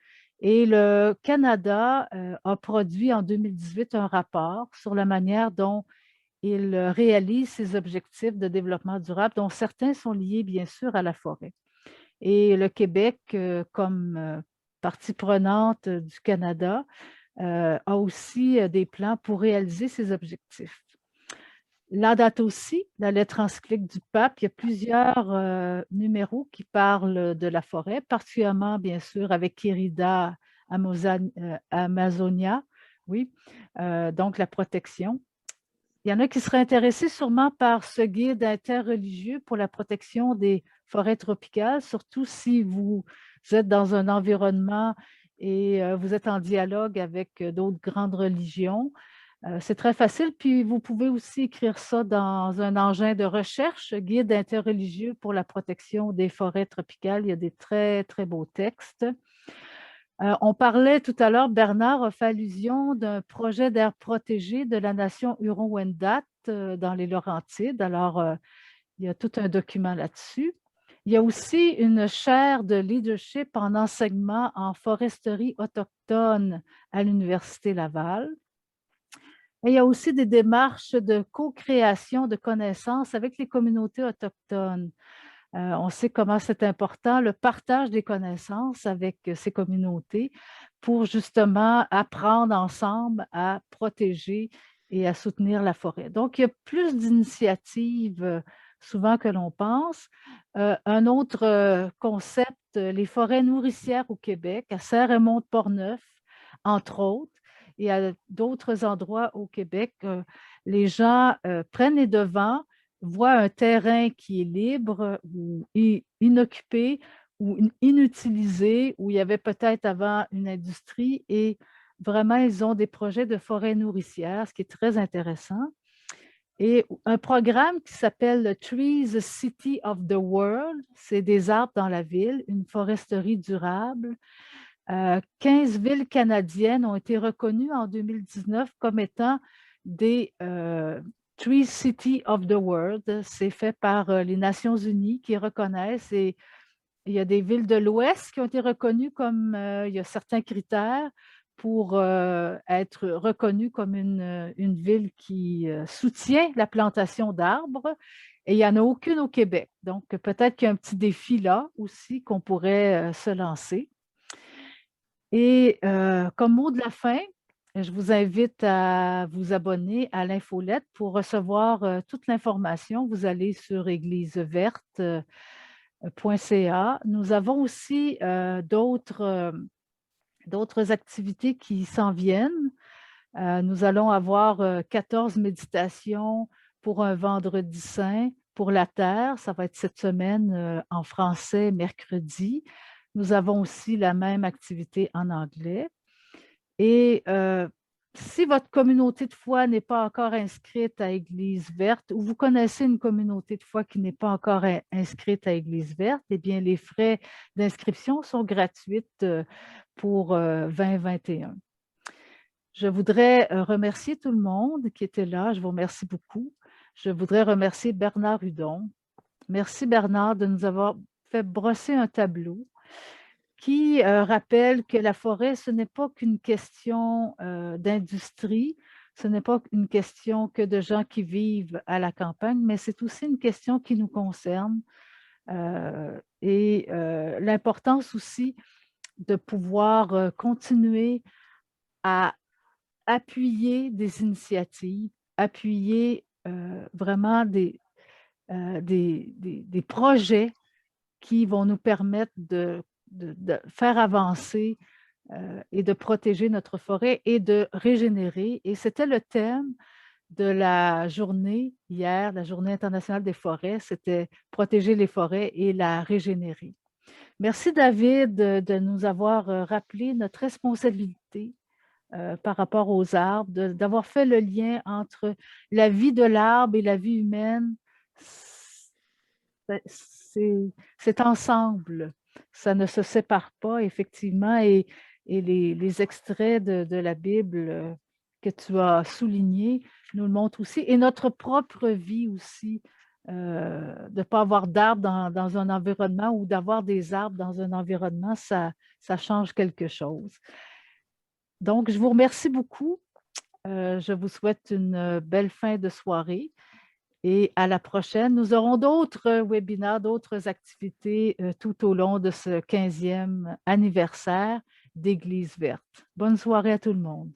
Et le Canada a produit en 2018 un rapport sur la manière dont il réalise ses objectifs de développement durable, dont certains sont liés bien sûr à la forêt. Et le Québec, comme partie prenante du Canada, a aussi des plans pour réaliser ces objectifs. La date aussi, la lettre encyclique du pape, il y a plusieurs numéros qui parlent de la forêt, particulièrement bien sûr avec Querida Amazonia, oui, donc la protection. Il y en a qui seraient intéressés sûrement par ce guide interreligieux pour la protection des forêts tropicales, surtout si vous êtes dans un environnement et vous êtes en dialogue avec d'autres grandes religions. C'est très facile, puis vous pouvez aussi écrire ça dans un engin de recherche, guide interreligieux pour la protection des forêts tropicales. Il y a des très, très beaux textes. On parlait tout à l'heure, Bernard a fait allusion d'un projet d'aire protégée de la nation Huron-Wendat dans les Laurentides. Alors, il y a tout un document là-dessus. Il y a aussi une chaire de leadership en enseignement en foresterie autochtone à l'Université Laval. Et il y a aussi des démarches de co-création de connaissances avec les communautés autochtones. On sait comment c'est important, le partage des connaissances avec ces communautés pour justement apprendre ensemble à protéger et à soutenir la forêt. Donc, il y a plus d'initiatives souvent que l'on pense. Un autre concept, les forêts nourricières au Québec, à Saint-Raymond-de-Portneuf, entre autres, et à d'autres endroits au Québec, les gens prennent les devants, voient un terrain qui est libre ou inoccupé ou inutilisé, où il y avait peut-être avant une industrie, et vraiment, ils ont des projets de forêt nourricière, ce qui est très intéressant. Et un programme qui s'appelle Trees City of the World, c'est des arbres dans la ville, une foresterie durable. 15 villes canadiennes ont été reconnues en 2019 comme étant des Tree City of the World. C'est fait par les Nations unies qui reconnaissent, et il y a des villes de l'Ouest qui ont été reconnues comme, il y a certains critères pour être reconnues comme une ville qui soutient la plantation d'arbres, et il n'y en a aucune au Québec. Donc, peut-être qu'il y a un petit défi là aussi qu'on pourrait se lancer. Et comme mot de la fin, je vous invite à vous abonner à l'infolette pour recevoir toute l'information. Vous allez sur égliseverte.ca. Nous avons aussi d'autres activités qui s'en viennent. Nous allons avoir 14 méditations pour un vendredi saint pour la Terre. Ça va être cette semaine en français, mercredi. Nous avons aussi la même activité en anglais. Et si votre communauté de foi n'est pas encore inscrite à Église verte, ou vous connaissez une communauté de foi qui n'est pas encore inscrite à Église verte, eh bien, les frais d'inscription sont gratuits pour 2021. Je voudrais remercier tout le monde qui était là. Je vous remercie beaucoup. Je voudrais remercier Bernard Hudon. Merci Bernard de nous avoir fait brosser un tableau qui rappelle que la forêt, ce n'est pas qu'une question d'industrie, ce n'est pas une question que de gens qui vivent à la campagne, mais c'est aussi une question qui nous concerne. Et l'importance aussi de pouvoir continuer à appuyer des initiatives, appuyer vraiment des projets qui vont nous permettre de faire avancer et de protéger notre forêt et de régénérer. Et c'était le thème de la journée hier, la Journée internationale des forêts, c'était protéger les forêts et la régénérer. Merci David de nous avoir rappelé notre responsabilité par rapport aux arbres, d'avoir fait le lien entre la vie de l'arbre et la vie humaine. C'est ensemble, ça ne se sépare pas, effectivement, et les extraits de la Bible que tu as soulignés nous le montrent aussi, et notre propre vie aussi, de ne pas avoir d'arbres dans un environnement ou d'avoir des arbres dans un environnement, ça change quelque chose. Donc, je vous remercie beaucoup. Je vous souhaite une belle fin de soirée et à la prochaine. Nous aurons d'autres webinaires, d'autres activités tout au long de ce 15e anniversaire d'Église verte. Bonne soirée à tout le monde.